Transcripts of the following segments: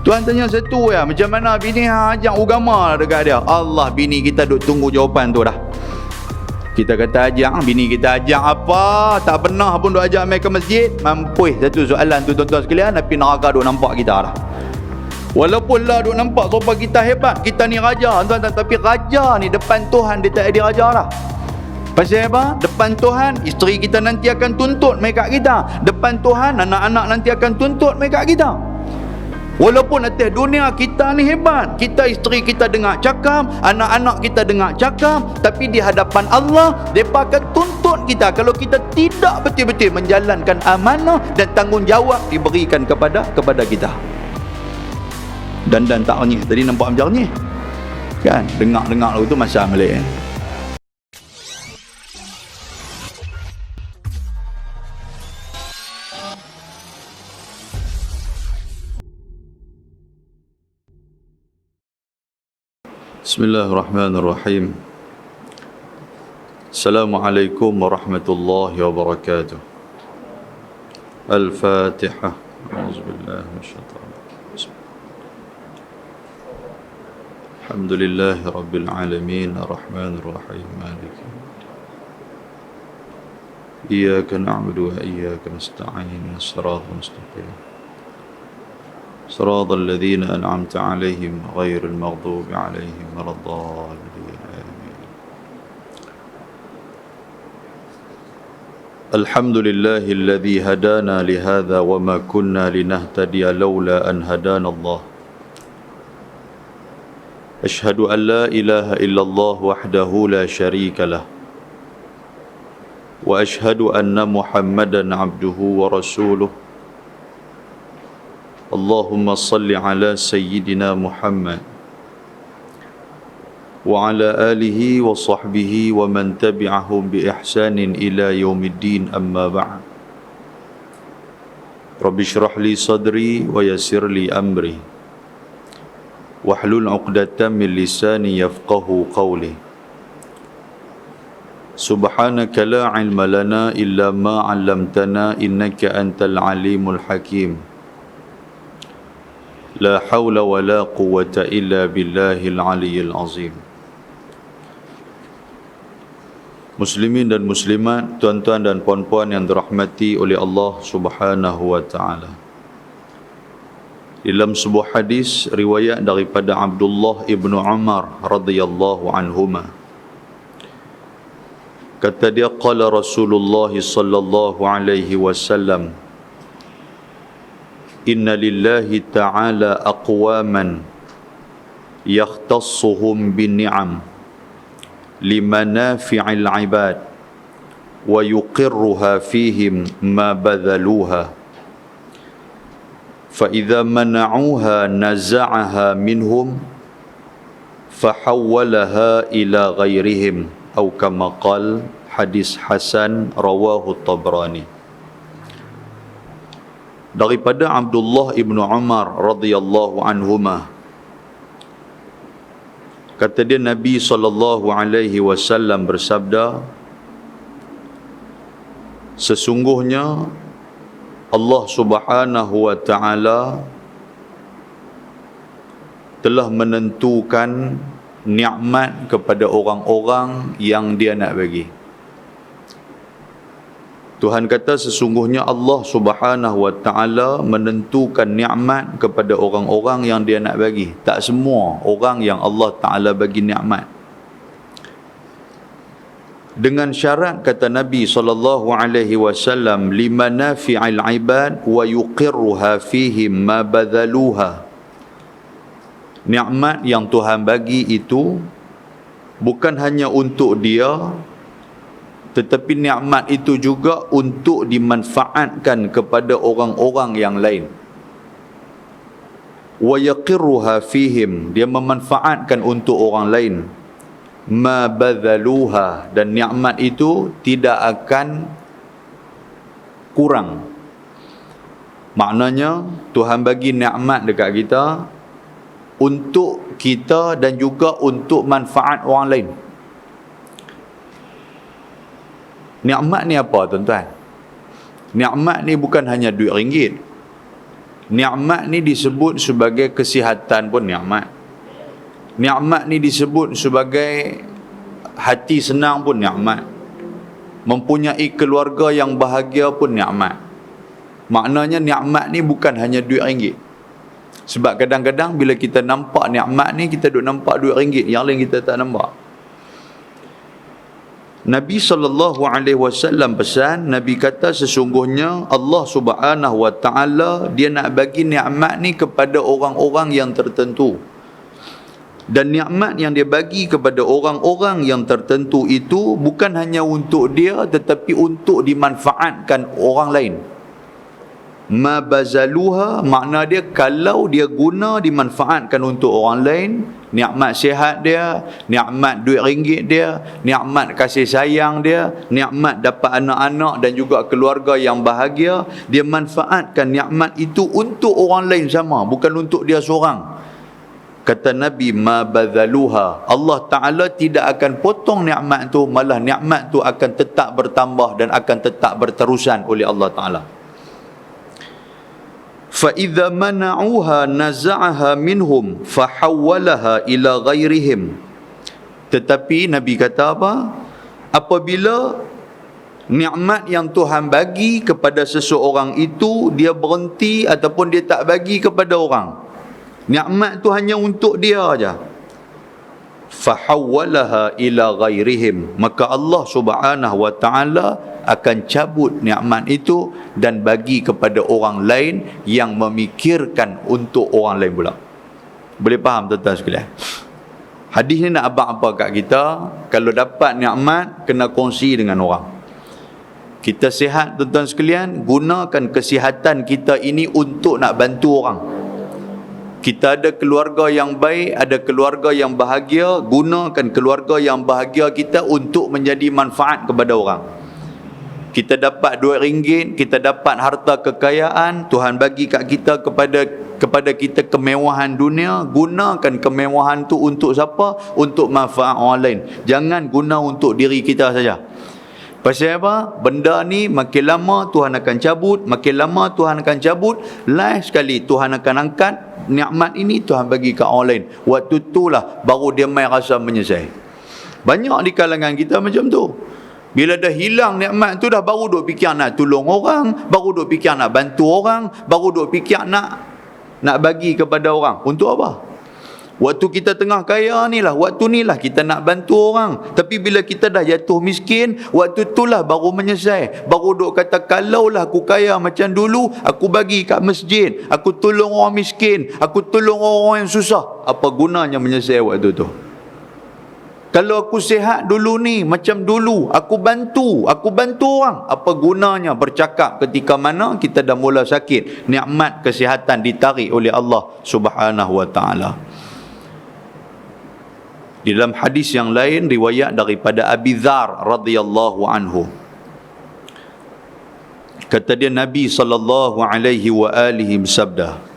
Tuan tanya satu ya, macam mana bini ajak agama dekat dia? Allah, bini kita duk tunggu jawapan tu dah. Kita kata ajak, bini kita ajak apa? Tak pernah pun duk ajak mai ke masjid. Mampus satu soalan tu tuan-tuan sekalian, tapi neraka duk nampak kita dah. Walaupun lah duk nampak sopa kita hebat, kita ni raja tuan-tuan, tapi raja ni depan Tuhan dia tak ada raja dah. Pasal apa? Depan Tuhan, isteri kita nanti akan tuntut mai kat kita. Depan Tuhan, anak-anak nanti akan tuntut mai kat kita. Walaupun atas dunia kita ni hebat, kita isteri kita dengar cakap, anak-anak kita dengar cakap, tapi di hadapan Allah mereka akan tuntut kita kalau kita tidak betul-betul menjalankan amanah dan tanggungjawab diberikan kepada kita. Dan tak renyih tadi, nampak macam renyih kan? Dengar-dengar tu masa Melayu. Bismillahirrahmanirrahim. Assalamualaikum warahmatullahi wabarakatuh. Al-Fatihah. A'udzubillahi minasyaitanir rajim. Alhamdulillahi rabbil alamin, arrahmanir rahim, maliki. Iyyaka na'budu wa iyyaka nasta'in, shiratal mustaqim. صراط الذين أنعمت عليهم غير المغضوب عليهم ولا الضالين آمين. الحمد لله الذي هدانا لهذا وما كنا لنهتدي لولا أن هدانا الله. أشهد أن لا إله إلا الله وحده لا شريك له وأشهد أن محمدا عبده ورسوله. اللهم صل على سيدنا محمد وعلى آله وصحبه ومن تبعهم بإحسان إلى يوم الدين. أما بعد. رب اشرح لي صدري ويسر لي أمري واحلل عقدة من لساني يفقه قولي. سبحانك لا علم لنا إلا ما علمتنا إنك أنت العليم الحكيم. لا حول ولا قوة إلا بالله العلي العظيم. Muslimin dan muslimat, tuan-tuan dan puan-puan yang dirahmati oleh Allah Subhanahu wa taala. Dalam sebuah hadis riwayat daripada Abdullah ibnu Umar radhiyallahu anhuma, kata dia, qala Rasulullah sallallahu alaihi wasallam, inna lillahi ta'ala aqwaman yakhtassuhum bin ni'am limanafi'il ibad wa yuqirruha fihim ma badhaluha fa idza mana'uha naza'aha minhum fahawwalaha ila ghairihim atau kama qala. Hadis hasan rawahu Tabrani. Daripada Abdullah ibnu Umar radhiyallahu anhuma, kata dia, Nabi SAW bersabda, sesungguhnya Allah Subhanahu wa taala telah menentukan nikmat kepada orang-orang yang dia nak bagi. Tuhan kata sesungguhnya Allah Subhanahu wa taala menentukan nikmat kepada orang-orang yang dia nak bagi. Tak semua orang yang Allah Taala bagi nikmat. Dengan syarat, kata Nabi sallallahu alaihi wasallam, limanafi'il ibad wa yuqirruha fihim ma badhaluha. Nikmat yang Tuhan bagi itu bukan hanya untuk dia, tetapi nikmat itu juga untuk dimanfaatkan kepada orang-orang yang lain. Wa yaqirruha fihim, dia memanfaatkan untuk orang lain. Ma badhaluha, dan nikmat itu tidak akan kurang. Maknanya Tuhan bagi nikmat dekat kita untuk kita dan juga untuk manfaat orang lain. Nikmat ni apa, tuan-tuan? Nikmat ni bukan hanya duit ringgit. Nikmat ni disebut sebagai kesihatan pun nikmat. Nikmat ni disebut sebagai hati senang pun nikmat. Mempunyai keluarga yang bahagia pun nikmat. Maknanya nikmat ni bukan hanya duit ringgit. Sebab kadang-kadang bila kita nampak nikmat ni, kita duk nampak duit ringgit, yang lain kita tak nampak. Nabi SAW pesan, Nabi kata sesungguhnya Allah Subhanahu Wa Taala dia nak bagi nikmat ni kepada orang-orang yang tertentu. Dan nikmat yang dia bagi kepada orang-orang yang tertentu itu bukan hanya untuk dia, tetapi untuk dimanfaatkan orang lain. Ma bazaluha, makna dia kalau dia guna dimanfaatkan untuk orang lain, nikmat sihat dia, nikmat duit ringgit dia, nikmat kasih sayang dia, nikmat dapat anak-anak dan juga keluarga yang bahagia, dia manfaatkan nikmat itu untuk orang lain sama, bukan untuk dia seorang. Kata Nabi, ma bazaluha, Allah Ta'ala tidak akan potong nikmat tu, malah nikmat tu akan tetap bertambah dan akan tetap berterusan oleh Allah Ta'ala. فَإِذَا مَنَعُوهَا نَزَعَهَا مِنْهُمْ فَحَوَّلَهَا إِلَى غَيْرِهِمْ. Tetapi Nabi kata apa? Apabila nikmat yang Tuhan bagi kepada seseorang itu, dia berhenti ataupun dia tak bagi kepada orang, nikmat tu hanya untuk dia aja, fahawwalaha ila ghairihim, maka Allah Subhanahu Wa Taala akan cabut nikmat itu dan bagi kepada orang lain yang memikirkan untuk orang lain pula. Boleh faham tuan-tuan sekalian? Hadis ni nak abang apa kat kita? Kalau dapat nikmat, kena kongsi dengan orang. Kita sihat tuan-tuan sekalian, gunakan kesihatan kita ini untuk nak bantu orang. Kita ada keluarga yang baik, ada keluarga yang bahagia, gunakan keluarga yang bahagia kita untuk menjadi manfaat kepada orang. Kita dapat duit ringgit, kita dapat harta kekayaan, Tuhan bagi kat kita kepada kita kemewahan dunia, gunakan kemewahan tu untuk siapa? Untuk manfaat orang lain. Jangan guna untuk diri kita saja. Pasal apa? Benda ni makin lama Tuhan akan cabut, makin lama Tuhan akan cabut, last sekali Tuhan akan angkat nikmat ini, Tuhan bagi kat orang lain. Waktu itulah baru dia mai rasa menyesal. Banyak di kalangan kita macam tu. Bila dah hilang nikmat tu, dah baru duk fikir nak tolong orang, baru duk fikir nak bantu orang, baru duk fikir nak bagi kepada orang. Untuk apa? Waktu kita tengah kaya ni lah, waktu ni lah kita nak bantu orang. Tapi bila kita dah jatuh miskin, waktu itulah baru menyesal. Baru duk kata, kalaulah aku kaya macam dulu, aku bagi kat masjid, aku tolong orang miskin, aku tolong orang yang susah. Apa gunanya menyesal waktu tu? Kalau aku sihat dulu ni, macam dulu, aku bantu orang. Apa gunanya bercakap ketika mana kita dah mula sakit? Nikmat kesihatan ditarik oleh Allah Subhanahu Wa Taala. Di dalam hadis yang lain, riwayat daripada Abi Dzar radhiyallahu anhu, kata dia, Nabi sallallahu alaihi wa alihi bersabda,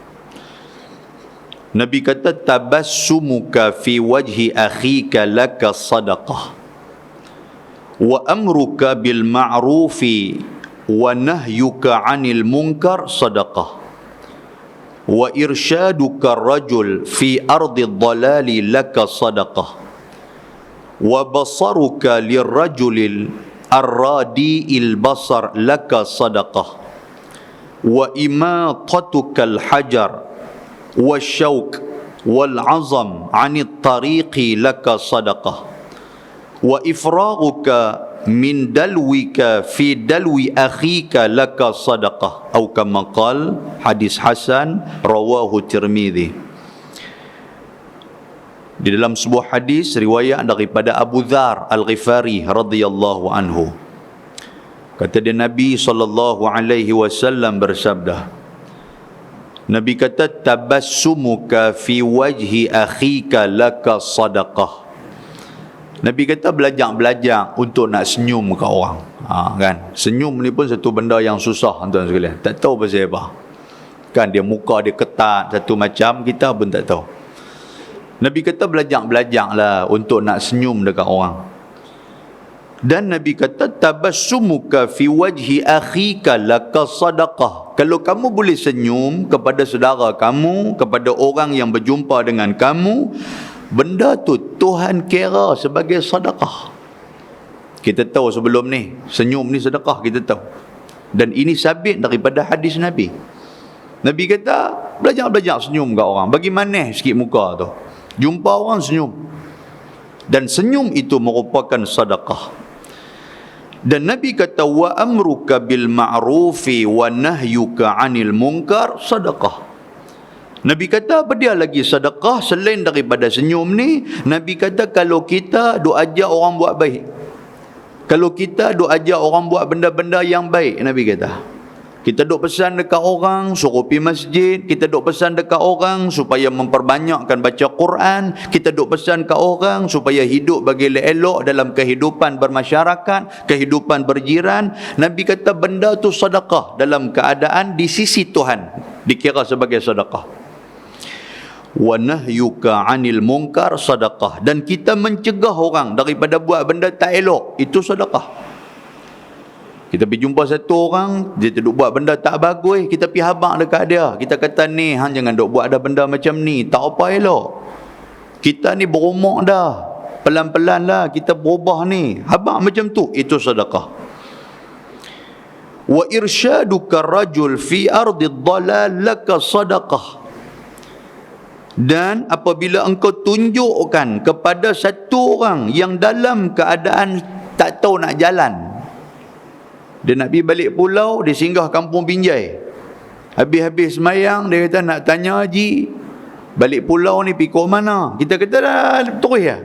Nabi kata, tabassumuka fi wajhi akhika laka sadaqah wa amruka bil ma'rufi wa nahyuka 'anil munkar sadaqah wa irsyaduka rajul fi ardi dhalali laka sadaqah wa basaruka lirrajulil arradi'il basar laka sadaqah wa imatatuka al-hajar والشوك والعظم عن الطريق لك صدقة وإفراغك من دلوك في دلو أخيك لك صدقة أو كما قال. Hadis Hasan, rawahu Tirmidzi. Di dalam sebuah hadis riwayat daripada Abu Dzar Al-Ghifari radhiyallahu anhu, kata dia, Nabi sallallahu alaihi wasallam bersabda, Nabi kata, tabassumuka fi wajhi akhika laka sadaqah. Nabi kata, belajar untuk nak senyum ke orang. Kan? Senyum ni pun satu benda yang susah tuan sekalian. Tak tahu pasal apa. Kan dia muka dia ketat satu macam, kita pun tak tahu. Nabi kata, belajarlah untuk nak senyum dekat orang. Dan Nabi kata, tabassumuka fi wajhi akhika laka sadaqah. Kalau kamu boleh senyum kepada saudara kamu, kepada orang yang berjumpa dengan kamu, benda tu Tuhan kira sebagai sedekah. Kita tahu sebelum ni, senyum ni sedekah, kita tahu. Dan ini sabit daripada hadis Nabi. Nabi kata, belajar senyum kat orang. Bagi manis sikit muka tu. Jumpa orang senyum. Dan senyum itu merupakan sedekah. Dan Nabi kata, wa amruka bil ma'rufi wa nahyuka 'anil munkar sedekah. Nabi kata apa dia lagi sedekah selain daripada senyum ni? Nabi kata kalau kita duk ajak orang buat baik, kalau kita duk ajak orang buat benda-benda yang baik, Nabi kata, kita duk pesan dekat orang suruh pergi masjid, kita duk pesan dekat orang supaya memperbanyakkan baca Quran, kita duk pesan kat orang supaya hidup bagi elok dalam kehidupan bermasyarakat, kehidupan berjiran. Nabi kata benda tu sedekah dalam keadaan di sisi Tuhan, dikira sebagai sedekah. Wa nahyuka 'anil munkar sedekah. Dan kita mencegah orang daripada buat benda tak elok, itu sedekah. Kita pergi jumpa satu orang, dia duk buat benda tak bagus, kita pergi habaq dekat dia. Kita kata, ni hang jangan duk buat ada benda macam ni, tak apa elok. Kita ni berumur dah, pelan-pelan lah kita berubah ni. Habaq macam tu, itu sedekah. Wa irsyaduka rajul fi ardi dhalal laka sedekah. Dan apabila engkau tunjukkan kepada satu orang yang dalam keadaan tak tahu nak jalan, dia nak pergi balik pulau, dia singgah kampung Binjai, habis-habis semayang, dia kata nak tanya Haji, balik pulau ni pergi ke mana? Kita kata dah terus ya,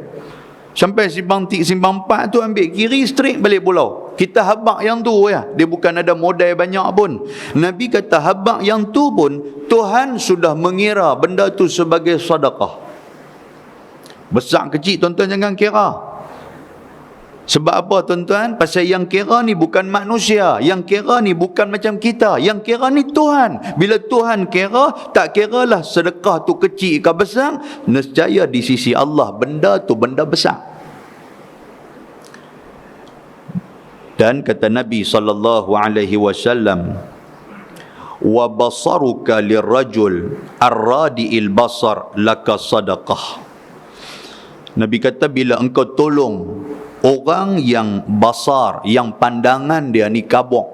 sampai simpang 4 tu ambil kiri straight balik pulau. Kita habaq yang tu ya, dia bukan ada modal banyak pun. Nabi kata habaq yang tu pun Tuhan sudah mengira benda tu sebagai sedekah. Besar kecil tuan-tuan jangan kira. Sebab apa tuan-tuan? Pasal yang kira ni bukan manusia, yang kira ni bukan macam kita, yang kira ni Tuhan. Bila Tuhan kira, tak kiralah sedekah tu kecil ke besar, nescaya di sisi Allah benda tu benda besar. Dan kata Nabi SAW, wa basaruka lirrajul arradi'il basar laka sadaqah. Nabi kata bila engkau tolong orang yang basar, yang pandangan dia ni kabok,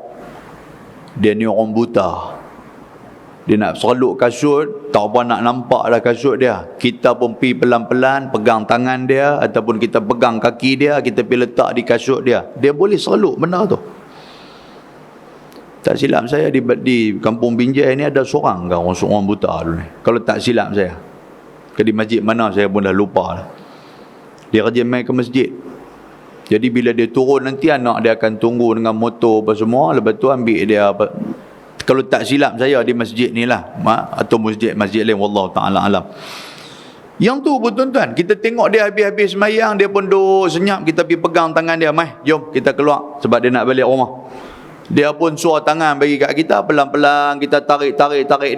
dia ni orang buta, dia nak serluk kasut, tak apa nak nampak dah kasut dia, kita pun pergi pelan-pelan pegang tangan dia, ataupun kita pegang kaki dia, kita pergi letak di kasut dia, dia boleh serluk benda tu. Tak silap saya di kampung Binjai ni ada seorang orang buta dulu ni, kalau tak silap saya, di masjid mana saya pun dah lupa dah. Dia kerja main ke masjid. Jadi bila dia turun nanti anak dia akan tunggu dengan motor apa semua, lepas tu ambil dia apa. Kalau tak silap saya di masjid ni lah, atau masjid lain, wallahu ta'ala alam. Yang tu pun tuan-tuan, kita tengok dia habis-habis semayang, dia pun duduk senyap, kita pergi pegang tangan dia, mai jom kita keluar, sebab dia nak balik rumah. Dia pun suar tangan bagi kat kita, pelan-pelan kita tarik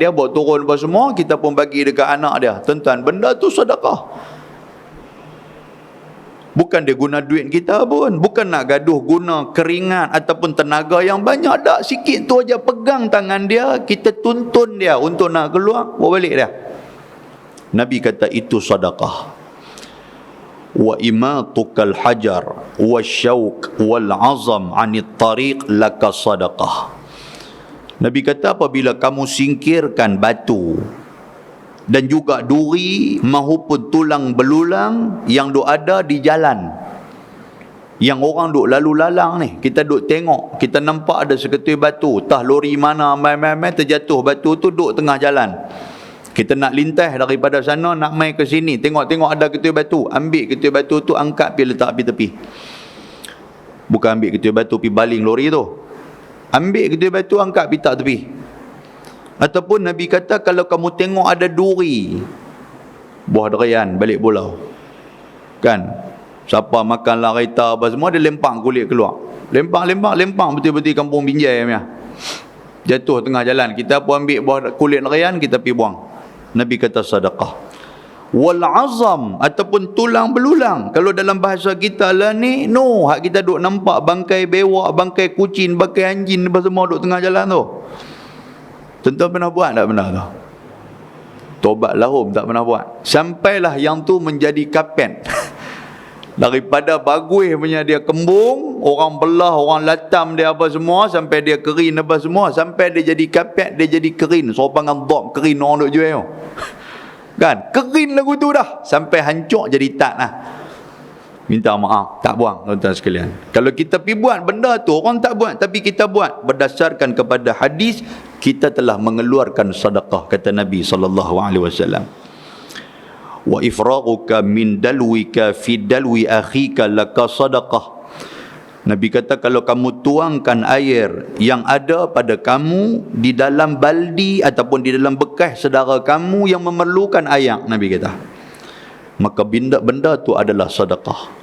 dia, buat turun apa semua, kita pun bagi dekat anak dia. Tuan-tuan, benda tu sedekah. Bukan dia guna duit kita pun, bukan nak gaduh guna keringat ataupun tenaga yang banyak, tak, sikit tu aja pegang tangan dia, kita tuntun dia untuk nak keluar, bawa balik dia. Nabi kata itu sedekah. Wa imatukal hajar wa syauq wal azam 'anit tariq laka sedekah. Nabi kata apabila kamu singkirkan batu dan juga duri mahupun tulang belulang yang duk ada di jalan, yang orang duk lalu lalang ni, kita duk tengok, kita nampak ada seketui batu, tah lori mana mai terjatuh batu tu duk tengah jalan, kita nak lintas daripada sana nak mai ke sini, tengok-tengok ada ketui batu, ambil ketui batu tu, angkat pergi letak pergi tepi. Bukan ambil ketui batu pergi baling lori tu, ambil ketui batu angkat pergi tak tepi. Ataupun Nabi kata kalau kamu tengok ada duri, buah durian balik pulau, kan, siapa makan lah raita apa semua, dia lempang kulit keluar, lempang betul-betul kampung Binjai punya, jatuh tengah jalan, kita pun ambil buah kulit durian, kita pergi buang. Nabi kata sedekah. wal azam ataupun tulang belulang. Kalau dalam bahasa kita lah ni, no, hak kita duk nampak bangkai bewak, bangkai kucing, bangkai anjing apa semua duk tengah jalan tu. Tuan-tuan pernah buat tak pernah tu? Tobat lahum tak pernah buat. Sampailah yang tu menjadi kapet. Daripada bagus punya dia kembung, orang belah, orang latam dia apa semua, sampai dia kerin apa semua, sampai dia jadi kapet, dia jadi kerin. Sopangan dop kerin orang duk jual. Kan? Kerin lagu tu dah. Sampai hancur jadi tak lah. Minta maaf, tak buang tuan-tuan sekalian. Kalau kita pergi buat benda tu, orang tak buat, tapi kita buat berdasarkan kepada hadis, kita telah mengeluarkan sedekah, kata Nabi SAW. Wa ifraquka min dalwika fi dalwi akhika laka sadaqah. Nabi kata, kalau kamu tuangkan air yang ada pada kamu di dalam baldi ataupun di dalam bekas saudara kamu yang memerlukan air, Nabi kata, maka benda tu adalah sedekah.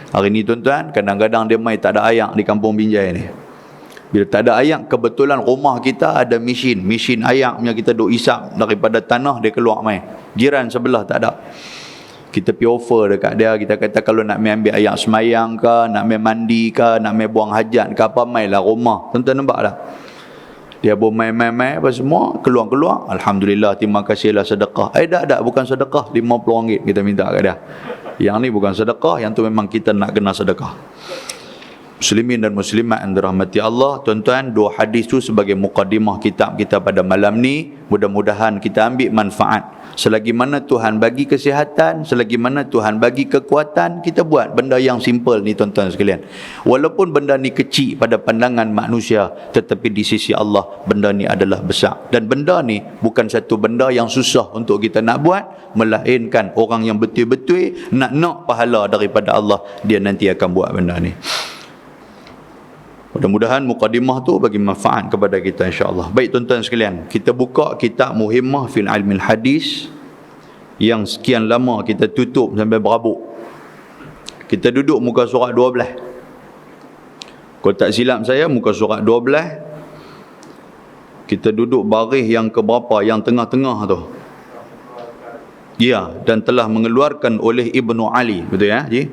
Hari ni tuan-tuan, kadang-kadang dia mai tak ada air di kampung Binjai ni. Bila tak ada air, kebetulan rumah kita ada mesin air punya, kita duk isap daripada tanah, dia keluar mai. Jiran sebelah tak ada. Kita pergi offer dekat dia, kita kata kalau nak mai ambil air semayang ke, nak mai mandi ke, nak mai buang hajat ke apa, mailah rumah. Tuan-tuan nampak tak? Dia pun mai apa semua, keluar. Alhamdulillah, terima kasihlah sedekah. Tak, bukan sedekah, RM50 kita minta kat dia. Yang ni bukan sedekah, yang tu memang kita nak kena sedekah. Muslimin dan muslimat yang dirahmati Allah, tuan-tuan, dua hadis tu sebagai mukadimah kitab kita pada malam ni. Mudah-mudahan kita ambil manfaat. Selagi mana Tuhan bagi kesihatan, selagi mana Tuhan bagi kekuatan, kita buat benda yang simple ni tuan-tuan sekalian. Walaupun benda ni kecil pada pandangan manusia, tetapi di sisi Allah benda ni adalah besar. Dan benda ni bukan satu benda yang susah untuk kita nak buat, melainkan orang yang betul-betul nak pahala daripada Allah, dia nanti akan buat benda ni. Mudah-mudahan mukadimah tu bagi manfaat kepada kita, insya-Allah. Baik tuan-tuan sekalian, kita buka kitab Muhimmah fil Ilmil Hadis yang sekian lama kita tutup sampai berabuk. Kita duduk muka surat 12. Kalau tak silap saya, muka surat 12. Kita duduk baris yang keberapa? Yang tengah-tengah tu. Ya, dan telah mengeluarkan oleh Ibnu Ali. Betul ya, Ji?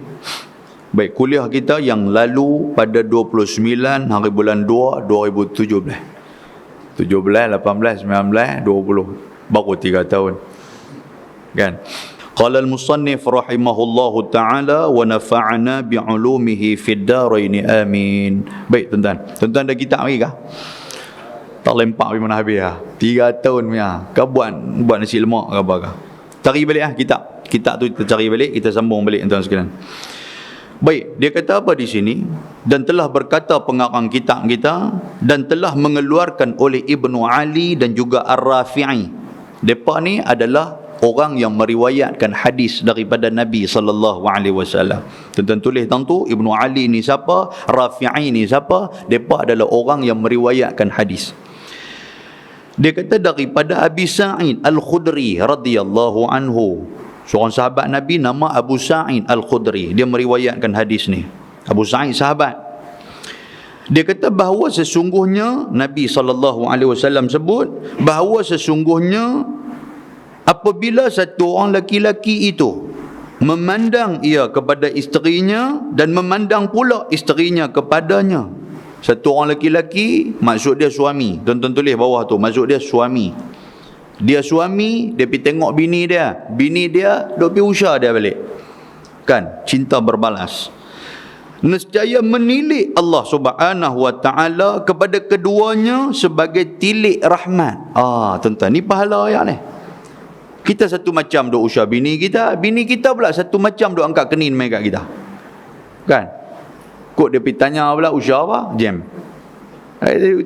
Baik, kuliah kita yang lalu pada 29 hari bulan 2 2017. 17, 18, 19, 20. Baru 3 tahun. Kan? Qala al-musannif rahimahullahu ta'ala wa nafa'ana bi'ulumihi fid darain amin. Baik tuan-tuan. Tuan-tuan ada kitab lagi kah? Tak lempak pergi mana habis lah. 3 tahun punya. Kau buat nasi lemak ke apa kah? Cari balik lah kitab. Kitab tu kita cari balik, kita sambung balik tuan-tuan sekalian. Baik, dia kata apa di sini? Dan telah berkata pengarang kitab kita, dan telah mengeluarkan oleh Ibnu Ali dan juga Ar-Rafi'i. Mereka ni adalah orang yang meriwayatkan hadis daripada Nabi SAW. Tuan-tuan tulis tentu, Ibnu Ali ni siapa, Rafi'i ni siapa. Mereka adalah orang yang meriwayatkan hadis. Dia kata daripada Abi Sa'id Al-Khudri radhiyallahu anhu, seorang sahabat Nabi nama Abu Sa'id Al-Khudri. Dia meriwayatkan hadis ni. Abu Sa'id sahabat. Dia kata bahawa sesungguhnya Nabi SAW sebut bahawa sesungguhnya apabila satu orang laki-laki itu memandang ia kepada isterinya dan memandang pula isterinya kepadanya. Satu orang laki-laki, maksud dia suami. Tuan-tuan tulis bawah tu, maksud dia suami. Dia suami, dia pergi tengok bini dia. Bini dia, dia pergi usah dia balik. Kan? Cinta berbalas. Nescaya menilik Allah Subhanahu Wa Ta'ala kepada keduanya sebagai tilik rahmat. Tuan-tuan, ni pahala ayat ni. Kita satu macam duk usah bini kita. Bini kita pula satu macam duk angkat kenin main kat kita. Kan? Kok dia pergi tanya pula usah apa? Jam.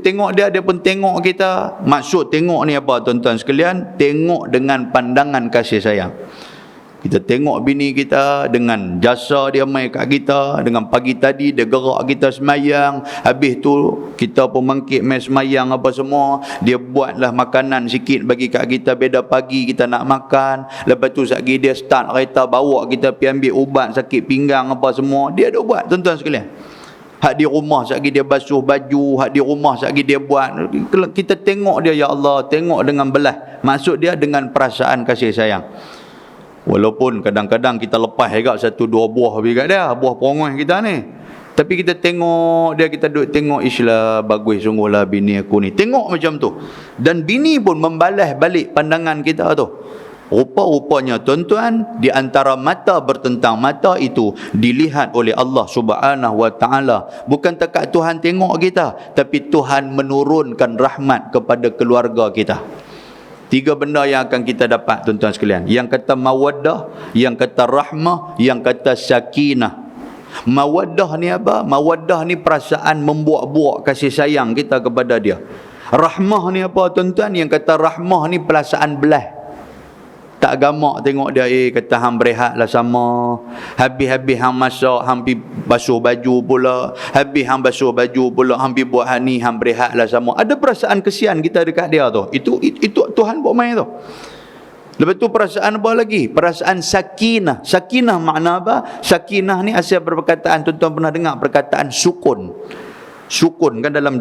Tengok dia pun tengok kita. Maksud tengok ni apa tuan-tuan sekalian? Tengok dengan pandangan kasih sayang. Kita tengok bini kita dengan jasa dia mai kat kita, dengan pagi tadi dia gerak kita semayang, habis tu kita pun mangkit mai semayang apa semua, dia buatlah makanan sikit bagi kat kita beda pagi kita nak makan, lepas tu sekali dia start kereta bawa kita pergi ambil ubat sakit pinggang apa semua, dia duk buat tuan-tuan sekalian. Hak di rumah sekali dia basuh baju, hak di rumah sekali dia buat. Kita tengok dia, ya Allah, tengok dengan belah. Maksud dia dengan perasaan kasih sayang. Walaupun kadang-kadang kita lepas juga 1-2 buah habis kat dia, buah perongos kita ni. Tapi kita tengok dia, kita duduk tengok, islah bagus sungguhlah bini aku ni. Tengok macam tu. Dan bini pun membalas balik pandangan kita tu. Rupa-rupanya tuan-tuan, di antara mata bertentang mata itu dilihat oleh Allah Subhanahu wa taala. Bukan takat Tuhan tengok kita, tapi Tuhan menurunkan rahmat kepada keluarga kita. 3 benda yang akan kita dapat tuan-tuan sekalian. Yang kata mawaddah, yang kata rahmah, yang kata sakinah. Mawaddah ni apa? Mawaddah ni perasaan membuak-buak kasih sayang kita kepada dia. Rahmah ni apa tuan-tuan? Yang kata rahmah ni perasaan belah. Tak gamak tengok dia, kata hang berehatlah sama. Habis-habis hang masak, hang pi basuh baju pula. Habis hang basuh baju pula, hang pi buat hang ni, hang berehatlah sama. Ada perasaan kesian kita dekat dia tu. Itu Tuhan buat main tu. Lepas tu perasaan apa lagi? Perasaan sakinah. Sakinah makna apa? Sakinah ni asal perkataan, tuan-tuan pernah dengar perkataan sukun. Sukun kan dalam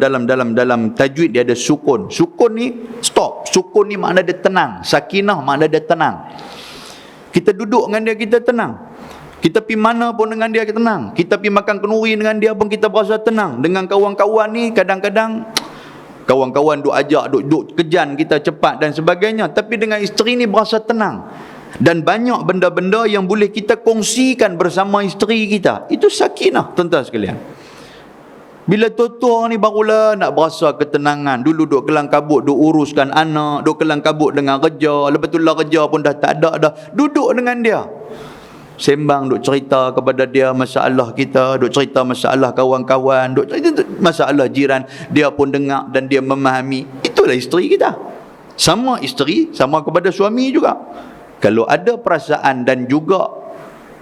tajwid dia ada sukun. Sukun ni stop. Sukun ni makna dia tenang. Sakinah makna dia tenang. Kita duduk dengan dia, kita tenang. Kita pergi mana pun dengan dia, kita tenang. Kita pergi makan kenduri dengan dia pun kita berasa tenang. Dengan kawan-kawan ni kadang-kadang kawan-kawan duk ajak, duk kejan kita cepat dan sebagainya. Tapi dengan isteri ni berasa tenang. Dan banyak benda-benda yang boleh kita kongsikan bersama isteri kita. Itu sakinah tuan-tuan sekalian. Bila tua-tua ni barulah nak berasa ketenangan. Dulu duk kelang kabut, duk uruskan anak, duk kelang kabut dengan kerja. Lepas tu lah kerja pun dah tak ada dah. Duduk dengan dia. Sembang, duk cerita kepada dia masalah kita, duk cerita masalah kawan-kawan, duk cerita masalah jiran. Dia pun dengar dan dia memahami. Itulah isteri kita. Sama isteri, sama kepada suami juga. Kalau ada perasaan dan juga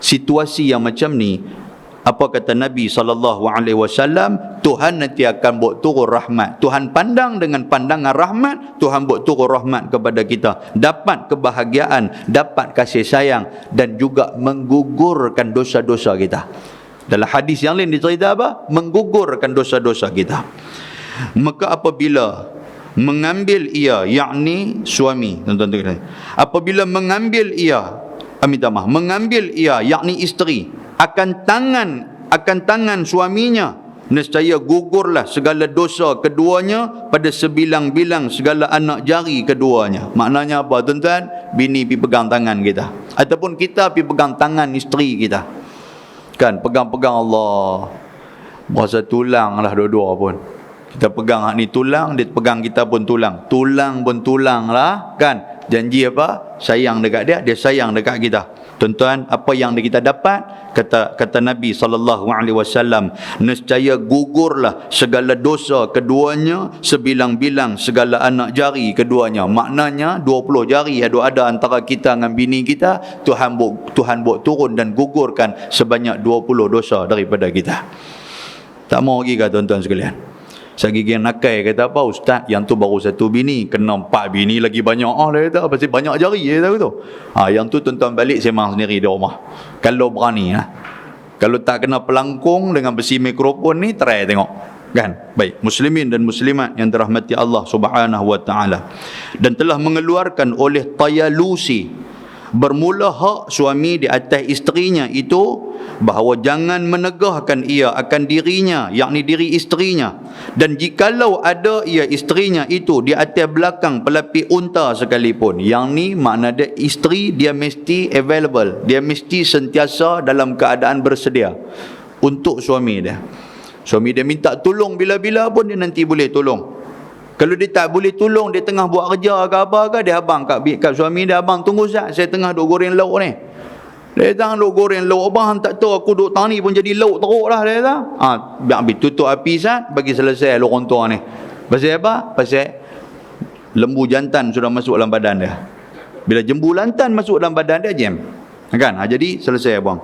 situasi yang macam ni, apa kata Nabi SAW? Tuhan nanti akan buat turun rahmat. Tuhan pandang dengan pandangan rahmat. Tuhan buat turun rahmat kepada kita. Dapat kebahagiaan, dapat kasih sayang, dan juga menggugurkan dosa-dosa kita. Dalam hadis yang lain dicerita apa? Menggugurkan dosa-dosa kita. Maka apabila mengambil ia, yakni suami, tuan-tuan, apabila mengambil ia, mengambil ia, yakni isteri, akan tangan suaminya, nescaya gugurlah segala dosa keduanya pada sebilang-bilang segala anak jari keduanya. Maknanya apa tuan-tuan? Bini pergi pegang tangan kita, ataupun kita pergi pegang tangan isteri kita, kan, pegang-pegang Allah, berasa tulang lah dua-dua pun. Kita pegang hak ni tulang, dia pegang kita pun tulang pun tulang lah, kan. Janji apa? Sayang dekat dia, dia sayang dekat kita. Tuan-tuan, apa yang kita dapat? Kata Nabi SAW, nescaya gugurlah segala dosa keduanya sebilang-bilang segala anak jari keduanya. Maknanya 20 jari ada antara kita dengan bini kita, Tuhan buat turun dan gugurkan sebanyak 20 dosa daripada kita. Tak mau lagi kah tuan-tuan sekalian? Sagigi yang nakai kata apa? Ustaz, yang tu baru 1 bini, kena 4 bini lagi banyak. Dia kata, pasal banyak jari dia tahu tu. Yang tu tuan-tuan balik sembang sendiri di rumah. Kalau berani Kalau tak kena pelangkung dengan besi mikrofon ni, try tengok. Kan? Baik, muslimin dan muslimat yang dirahmati Allah Subhanahu wa taala. Dan telah mengeluarkan oleh Tayalusi, bermula hak suami di atas isterinya itu, bahawa jangan menegahkan ia akan dirinya, yakni diri isterinya. Dan jikalau ada ia isterinya itu di atas belakang pelapis unta sekalipun, yang ni makna dia isteri, dia mesti available, dia mesti sentiasa dalam keadaan bersedia untuk suami dia. Suami dia minta tolong bila-bila pun dia nanti boleh tolong. Kalau dia tak boleh tolong, dia tengah buat kerja ke apa ke, dia abang kat suami dia, abang tunggu Ustaz, saya tengah duk goreng lauk ni. Dia datang duk goreng lauk, abang tak tahu aku duk tani pun jadi lauk teruk lah, dia kata. Biar tutup api Ustaz, bagi selesai lorong tua ni. Pasal apa? Pasal lembu jantan sudah masuk dalam badan dia. Bila jembu lantan masuk dalam badan dia, jam. Kan? Jadi selesai abang.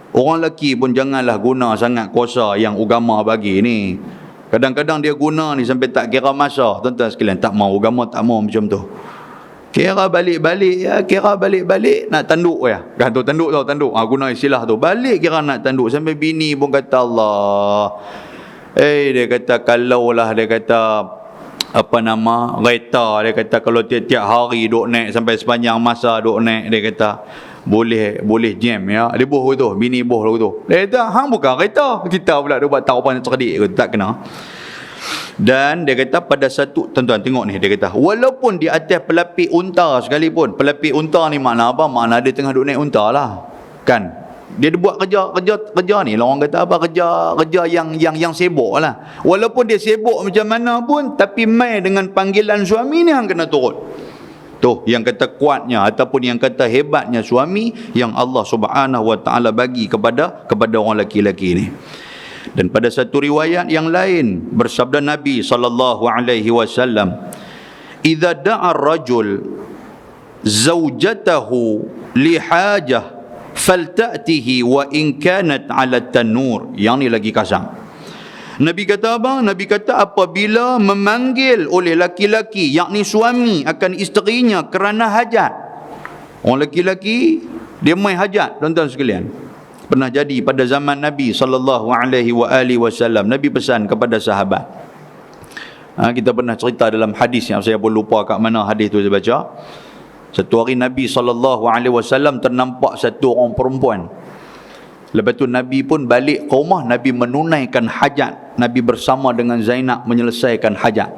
Orang lelaki pun janganlah guna sangat kuasa yang agama bagi ni. Kadang-kadang dia guna ni sampai tak kira masa. Tuan-tuan sekalian, tak mau agama, tak mau macam tu. Kira balik-balik nak tanduk ya. Kan tu tanduk tau, tanduk. Guna istilah tu. Balik kira nak tanduk sampai bini pun kata Allah. Dia kata kalaulah dia kata apa nama, kereta. Dia kata kalau tiap-tiap hari duk naik sampai sepanjang masa duk naik, dia kata boleh jam ya. Dia boh tu, bini boh lagu tu. Dia kata hang bukan kereta, kita pula dia buat tawapan cerdik, tak kena. Dan dia kata pada satu, tuan-tuan tengok ni, dia kata walaupun di atas pelapik unta sekalipun. Pelapik unta ni makna apa? Makna dia tengah duk naik unta lah, kan? Dia buat kerja ni, orang kata apa, kerja yang sibuk lah. Walaupun dia sibuk macam mana pun, tapi mai dengan panggilan suami ni hang kena turut. Tu yang kata kuatnya ataupun yang kata hebatnya suami yang Allah Subhanahu Wa Taala bagi kepada orang lelaki-lelaki ni. Dan pada satu riwayat yang lain bersabda Nabi sallallahu alaihi wasallam, "Idza da'a ar-rajul zaujatahu li hajah falta'tihi wa in kanat 'ala at-tanur." Yang ni lagi kasar. Nabi kata apa? Nabi kata apabila memanggil oleh laki-laki, yakni suami, akan isterinya kerana hajat. Orang laki-laki dia mai hajat, tuan-tuan sekalian. Pernah jadi pada zaman Nabi sallallahu alaihi wasallam. Nabi pesan kepada sahabat. Kita pernah cerita dalam hadis yang saya pun lupa kat mana hadis tu saya baca. Satu hari Nabi SAW ternampak satu orang perempuan. Lepas tu Nabi pun balik ke rumah, Nabi menunaikan hajat. Nabi bersama dengan Zainab menyelesaikan hajat.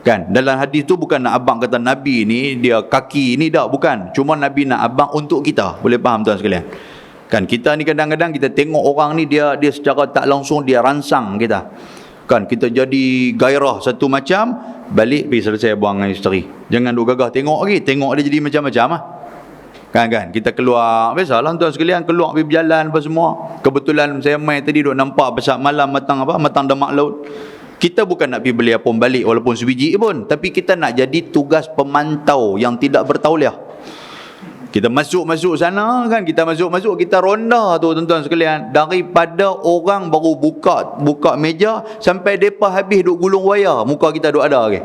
Kan? Dalam hadis tu bukan nak abang kata Nabi ni dia kaki ni, tak, bukan. Cuma Nabi nak abang untuk kita. Boleh faham tuan sekalian? Kan kita ni kadang-kadang kita tengok orang ni dia secara tak langsung dia rangsang kita. Kan kita jadi gairah satu macam, balik pergi selesai buang dengan isteri. Jangan duk gagah tengok lagi, tengok dia jadi macam-macam ah. Kan kita keluar, biasalah tuan sekalian, keluar pergi berjalan apa semua. Kebetulan saya mai tadi duk nampak pasal malam matang demak laut. Kita bukan nak pergi beli apa balik walaupun sebiji pun, tapi kita nak jadi tugas pemantau yang tidak bertauliah. Kita masuk sana kan, kita kita ronda tu tuan-tuan sekalian, daripada orang baru buka meja sampai depa habis duk gulung wayar, muka kita duk ada lagi.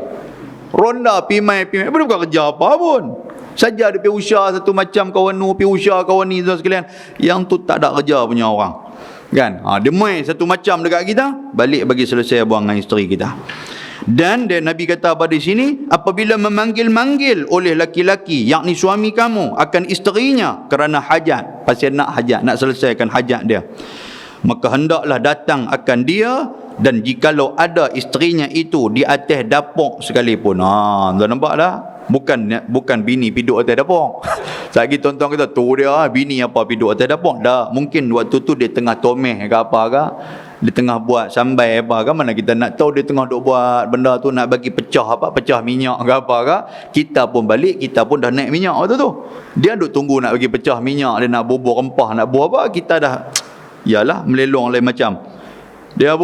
Ronda pimai bukan kerja apa pun. Saja dia pergi usaha satu macam kawan nu, pergi usaha kawan ni tuan sekalian. Yang tu tak ada kerja punya orang. Kan? Dia main satu macam dekat kita, balik bagi selesai buang dengan isteri kita. Dan Nabi kata pada sini, apabila memanggil-manggil oleh laki-laki, yakni suami kamu, akan isterinya kerana hajat, pasal nak hajat, nak selesaikan hajat dia, maka hendaklah datang akan dia. Dan jikalau ada isterinya itu di atas dapur sekalipun, tuan nampak dah, bukan bini piduk atas dapur. Sekali tuan-tuan kata tu dia bini apa piduk atas dapur, dah mungkin waktu tu dia tengah tomeh ke apa ke, dia tengah buat sambai apa ke, mana kita nak tahu dia tengah duk buat benda tu nak bagi pecah minyak ke apa ke. Kita pun balik, kita pun dah naik minyak waktu tu. Dia duk tunggu nak bagi pecah minyak, dia nak bubur rempah, nak buat apa, kita dah yalah melelong lain macam. Dia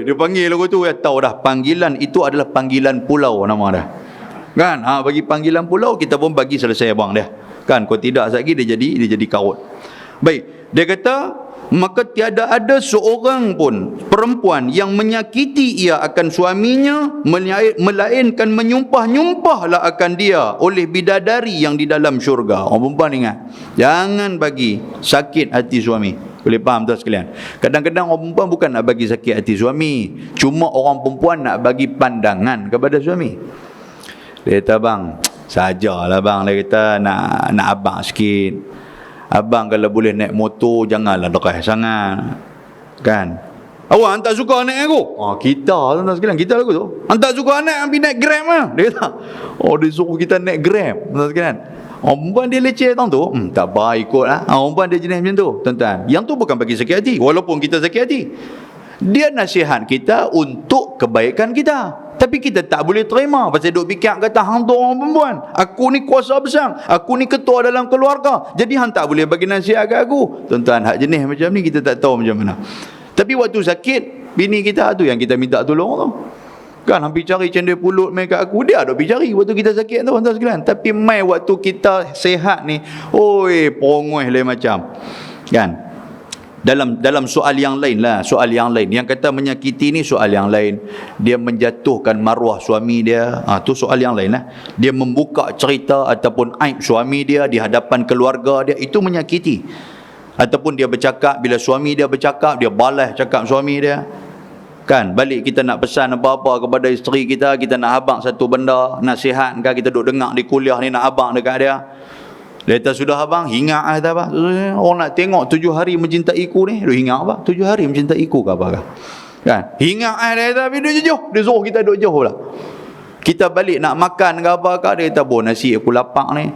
dia panggil lagu tu, ya tahu dah panggilan itu adalah panggilan pulau nama dah. Kan? Bagi panggilan pulau kita pun bagi selesai abang dia. Kan? Kalau tidak lagi dia jadi karut. Baik, dia kata maka tiada ada seorang pun perempuan yang menyakiti ia akan suaminya melainkan menyumpah-nyumpahlah akan dia oleh bidadari yang di dalam syurga. Orang perempuan ingat, jangan bagi sakit hati suami. Boleh faham tuan sekalian? Kadang-kadang orang perempuan bukan nak bagi sakit hati suami, cuma orang perempuan nak bagi pandangan kepada suami. Dia kata bang, sajalah bang, dia kata nak abang sikit. Abang kalau boleh naik motor janganlah deras sangat. Kan? Awak hang tak suka naik aku? Kita tuan-tuan sekalian, kita lagu tu. Hang tak suka naik, ambil naik Grab ah. Dia kata, dia suruh kita naik Grab, tuan-tuan sekalian. Orang perempuan dia leceh tang tu, tak baik ikut lah. Orang perempuan dia jenis macam tu, tuan-tuan. Yang tu bukan bagi sakit hati, walaupun kita sakit hati. Dia nasihat kita untuk kebaikan kita. Tapi kita tak boleh terima pasal duk fikir kata hang tu orang perempuan. Aku ni kuasa besar, aku ni ketua dalam keluarga. Jadi hang tak boleh bagi nasihat kat aku. Tuan-tuan, hak jenis macam ni kita tak tahu macam mana. Tapi waktu sakit, bini kita tu yang kita minta tolong tu. Kan hampir cari cendol pulut mai kat aku, dia ada pergi cari waktu kita sakit tu tuan-tuan sekalian. Tapi mai waktu kita sihat ni, pongoi lain macam. Kan? Dalam soal yang lain lah, soal yang lain. Yang kata menyakiti ni soal yang lain. Dia menjatuhkan maruah suami dia, tu soal yang lain lah. Dia membuka cerita ataupun aib suami dia di hadapan keluarga dia, itu menyakiti. Ataupun dia bercakap, bila suami dia bercakap, dia balas cakap suami dia. Kan, balik kita nak pesan apa-apa kepada isteri kita, kita nak abang satu benda, nasihat kan, kita duduk dengar di kuliah ni nak abang dekat dia. Dia kata, sudah abang, hingat kata abang. Orang nak tengok 7 hari mencintaiku ni, duk hingat apa? 7 hari mencintaiku ke apa kah? Kan? Hingat dia kata, tapi duduk jauh. Dia suruh kita duduk jauh lah. Kita balik nak makan ke apa kah, dia kata, boh nasi aku lapar ni.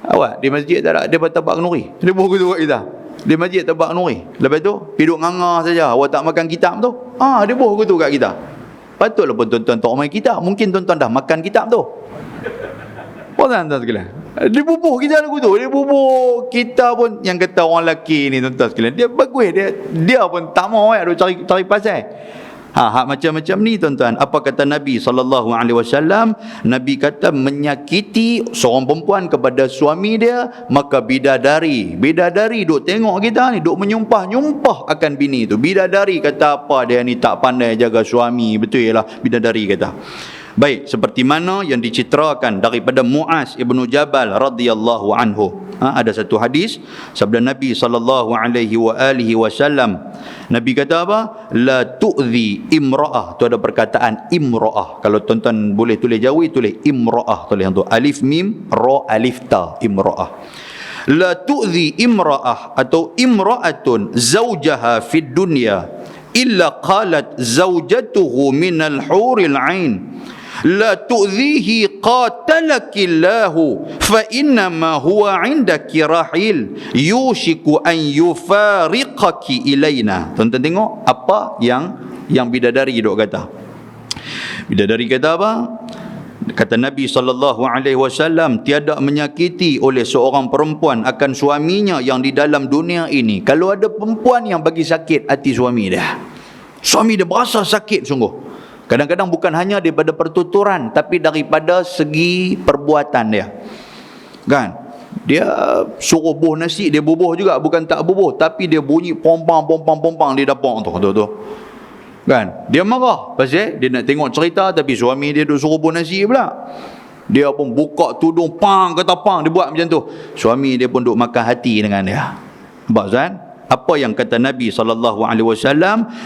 Awak, di masjid tak ada, dia tabak nuri. Dia buat gitu kat kita. Di masjid tabak nuri. Lepas tu, hidup nganga saja. Awak tak makan kitab tu. Dia buah gitu kat kita. Patutlah pun tuan-tuan tak main kitab. Mungkin tuan-tuan dah makan kitab tu. Tuan-tuan sekalian. Dia bubuh kita lagu tu. Dia bubuh kita pun, yang kata orang lelaki ni tuan-tuan sekalian. Dia bagus. Dia pun tak mau cari pasal. Hak macam-macam ni tuan-tuan. Apa kata Nabi SAW? Nabi kata menyakiti seorang perempuan kepada suami dia, maka bidadari duk tengok kita ni, duk menyumpah-nyumpah akan bini tu. Bidadari kata apa dia ni tak pandai jaga suami. Betul lah bidadari kata. Baik, seperti mana yang dicitrakan daripada Muaz ibnu Jabal radhiyallahu anhu. Ada satu hadis sabda Nabi SAW. Nabi kata apa? La tu'zi imra'ah. Tu ada perkataan imra'ah. Kalau tuan-tuan boleh tulis Jawi, tulis imra'ah. Tulis yang tu alif mim ra alif ta, imra'ah. La tu'zi imra'ah atau imra'atun zawjaha fid dunya illa qalat zawjatuhu minal huril ain. La tu'zihi qatalakillahu fa innama huwa indaki rahil yushiku an yufariqaki ilaina. Tuan-tuan tengok apa yang bidadari duk kata. Bidadari kata apa? Kata Nabi SAW, tiada menyakiti oleh seorang perempuan akan suaminya yang di dalam dunia ini. Kalau ada perempuan yang bagi sakit hati suami dia, suami dia berasa sakit sungguh. Kadang-kadang bukan hanya daripada pertuturan, tapi daripada segi perbuatan dia. Kan? Dia suruh bubuh nasi, dia bubuh juga. Bukan tak bubuh, tapi dia bunyi pompang di dapur tu. Kan? Dia marah. Pasal dia nak tengok cerita, tapi suami dia duk suruh bubuh nasi pula. Dia pun buka tudung, kata dia buat macam tu. Suami dia pun duk makan hati dengan dia. Nampak Zan? Apa yang kata Nabi SAW?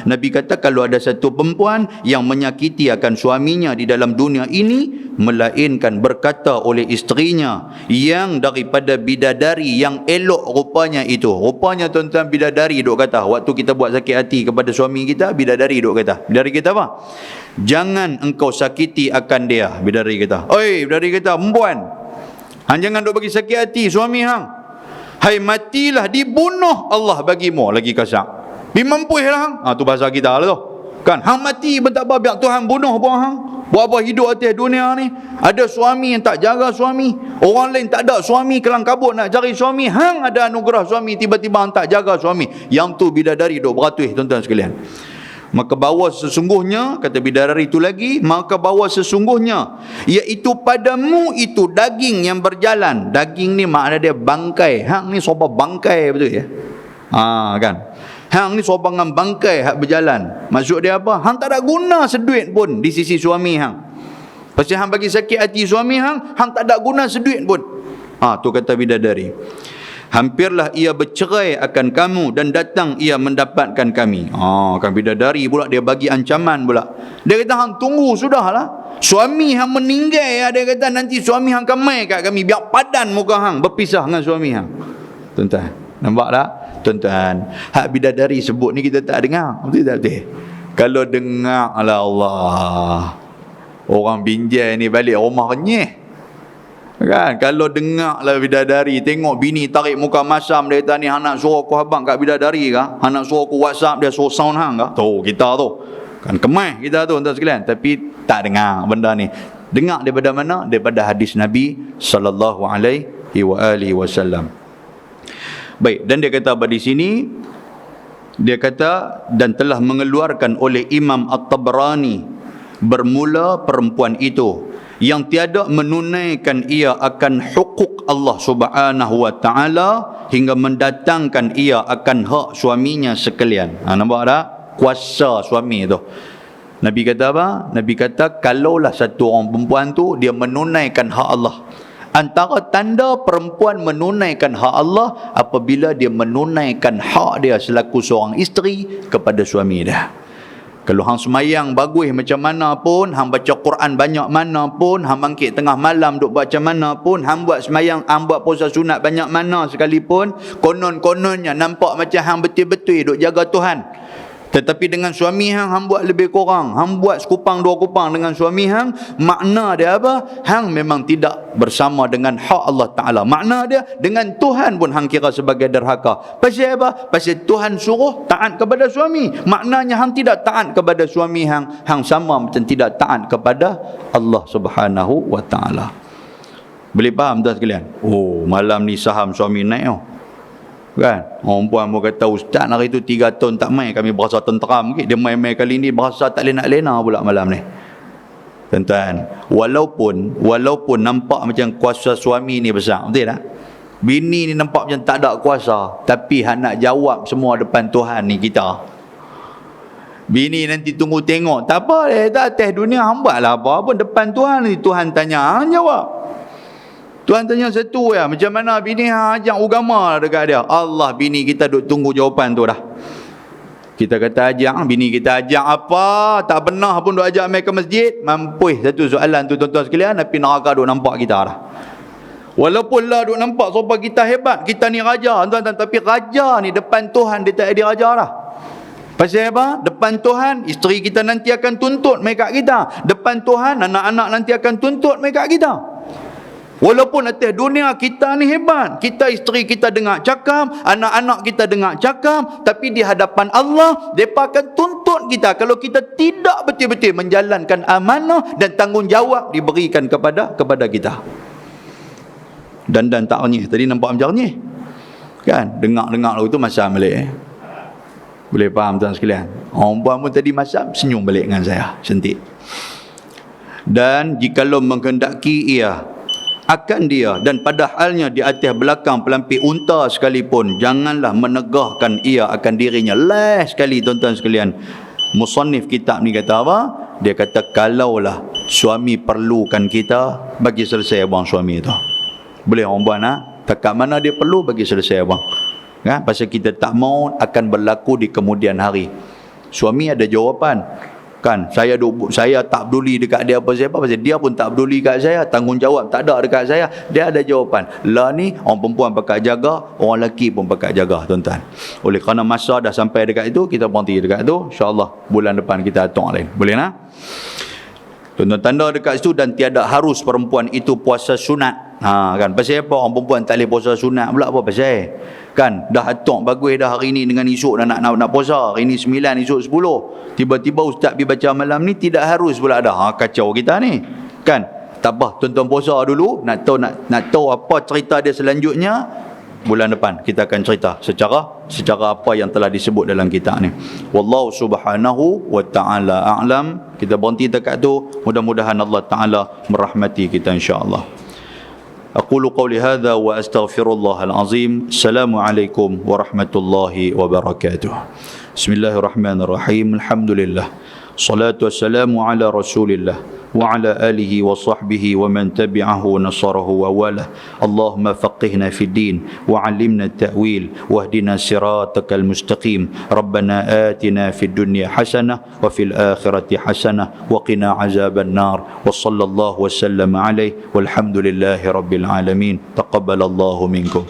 Nabi kata kalau ada satu perempuan yang menyakiti akan suaminya di dalam dunia ini, melainkan berkata oleh isterinya yang daripada bidadari yang elok rupanya itu. Rupanya tuan-tuan bidadari duk kata, waktu kita buat sakit hati kepada suami kita, bidadari duk kata. Bidadari kata apa? Jangan engkau sakiti akan dia. Bidadari kata, oi, bidadari kata, perempuan, jangan duk bagi sakit hati suami hang. Hai, matilah, dibunuh Allah bagimu. Lagi kasar. Bimampuih lah hang. Tu bahasa kita lah tu. Kan, hang mati pun tak apa, biar Tuhan bunuh pun hang. Buat apa hidup atas dunia ni? Ada suami yang tak jaga suami. Orang lain tak ada suami, kelang kabut nak cari suami. Hang ada anugerah suami, tiba-tiba hang tak jaga suami. Yang tu bidadari duk beratus tuan-tuan sekalian. Maka bahawa sesungguhnya, kata bidadari itu lagi, maka bahawa sesungguhnya iaitu padamu itu daging yang berjalan. Daging ni makna dia bangkai. Hang ni sopa bangkai, betul ya? Kan? Hang ni sopa dengan bangkai hak berjalan. Maksud dia apa? Hang tak ada guna seduit pun di sisi suami hang. Pasal hang bagi sakit hati suami hang, hang tak ada guna seduit pun. Tu kata bidadari. Hampirlah ia bercerai akan kamu dan datang ia mendapatkan kami. Kan bidadari pula dia bagi ancaman pula. Dia kata hang tunggu sudahlah. Suami hang meninggal, dia kata nanti suami hang kemai kat kami, biar padan muka hang berpisah dengan suami hang. Tuan-tuan, nampak tak? Tuan-tuan, hak bidadari sebut ni kita tak dengar. Betul tak betul? Kalau dengar ala Allah, orang binjai ni balik rumah renyeh. Kan, kalau dengar lah bidadari, tengok bini tarik muka masam, dia kata ni hang nak suruh aku habang kat bidadari kah? Hang nak suruh aku WhatsApp dia, suruh sound hang kah? Tu kita tu kan kemai kita tu tuan sekalian, tapi tak dengar benda ni. Dengar daripada mana? Daripada hadis Nabi SAW. Baik, dan dia kata pada sini, dia kata dan telah mengeluarkan oleh Imam At-Tabrani, bermula perempuan itu yang tiada menunaikan ia akan hukuk Allah Subhanahu wa taala hingga mendatangkan ia akan hak suaminya sekalian. Nampak tak? Kuasa suami tu. Nabi kata apa? Nabi kata kalaulah satu orang perempuan tu dia menunaikan hak Allah. Antara tanda perempuan menunaikan hak Allah apabila dia menunaikan hak dia selaku seorang isteri kepada suami dia. Kalau hang semayang bagus macam mana pun, hang baca Quran banyak mana pun, hang bangkit tengah malam duk baca mana pun, hang buat semayang, hang buat puasa sunat banyak mana sekalipun, konon-kononnya nampak macam hang betul-betul duk jaga Tuhan. Tetapi dengan suami hang buat lebih kurang, hang buat sekupang dua kupang dengan suami hang, makna dia apa? Hang memang tidak bersama dengan hak Allah Ta'ala. Makna dia, dengan Tuhan pun hang kira sebagai derhaka. Pasal apa? Pasal Tuhan suruh taat kepada suami. Maknanya hang tidak taat kepada suami hang sama macam tidak taat kepada Allah Subhanahu Wa Ta'ala. Boleh faham tuan sekalian? Oh, malam ni saham suami naik oh. Kan? Orang puan pun kata, ustaz hari tu 3 tahun tak main, kami berasa tenteram. Dia main-main kali ni berasa tak lena-lena pula malam ni. Tuan-tuan, walaupun nampak macam kuasa suami ni besar, betul tak? Bini ni nampak macam tak ada kuasa, tapi hak nak jawab semua depan Tuhan ni kita. Bini nanti tunggu tengok, tak apa tak atas dunia hamba lah apa pun depan Tuhan ni, Tuhan tanya hang jawab. Tuhan tanya satu ya, macam mana bini hang ajak agama dekat dia. Allah, bini kita duk tunggu jawapan tu dah. Kita kata ajak, bini kita ajak apa, tak pernah pun duk ajak mai ke masjid. Mampus satu soalan tu tuan-tuan sekalian, tapi neraka duk nampak kita dah. Walaupun lah duk nampak supaya kita hebat, kita ni raja tuan-tuan, tapi raja ni depan Tuhan dia tak ada raja dah. Pasal apa? Depan Tuhan, isteri kita nanti akan tuntut mai kat kita. Depan Tuhan, anak-anak nanti akan tuntut mai kat kita. Walaupun atas dunia kita ni hebat, kita isteri kita dengar cakap, anak-anak kita dengar cakap, tapi di hadapan Allah, mereka akan tuntut kita kalau kita tidak betul-betul menjalankan amanah dan tanggungjawab diberikan kepada kita. Dan tak renyih. Tadi nampak macam renyih. Kan? Dengar-dengar lagu tu masam balik. Boleh faham tuan sekalian? Orang puan pun tadi masam, senyum balik dengan saya. Cantik. Dan jikalau menghendaki ia akan dia, dan pada halnya di atas belakang pelampi unta sekalipun, janganlah menegahkan ia akan dirinya. Last sekali tuan-tuan sekalian, musannif kitab ni kata apa? Dia kata kalaulah suami perlukan kita, bagi selesai abang suami tu. Boleh orang buat takat mana dia perlu, bagi selesai abang. Kan? Pasal kita tak mau akan berlaku di kemudian hari. Suami ada jawapan. Kan, saya tak peduli dekat dia apa siapa, pasal dia pun tak peduli kat saya, tanggungjawab tak ada dekat saya. Dia ada jawapan. Lah ni orang perempuan pakai jaga, orang lelaki pun pakai jaga tuan-tuan. Oleh kerana masa dah sampai dekat itu, kita berhenti dekat itu. InsyaAllah bulan depan kita atur lain. Boleh nak? Tuan-tuan, tanda dekat situ, dan tiada harus perempuan itu puasa sunat. Kan, pasal apa orang perempuan tak boleh puasa sunat pula, apa pasal? Kan, dah atok bagus dah hari ni dengan esok dah nak puasa. Hari ni 9, esok 10. Tiba-tiba ustaz pergi baca malam ni, tidak harus pula dah. Kacau kita ni. Kan? Tak apa, tuan-tuan puasa dulu, nak tahu apa cerita dia selanjutnya. Bulan depan kita akan cerita secara apa yang telah disebut dalam kitab ni. Wallahu subhanahu wa ta'ala a'lam. Kita berhenti dekat tu. Mudah-mudahan Allah Ta'ala merahmati kita insya-Allah. أقول قولي هذا وأستغفر الله العظيم. السلام عليكم ورحمة الله وبركاته. بسم الله الرحمن الرحيم. الحمد لله، الصلاة والسلام على رسول الله وعلى آله وصحبه ومن تبعه نصره ووالاه. اللهم فقهنا في الدين وعلمنا التأويل واهدنا صراطك المستقيم. ربنا آتنا في الدنيا حسنة وفي الآخرة حسنة وقنا عذاب النار. وصلى الله وسلم عليه والحمد لله رب العالمين. تقبل الله منكم.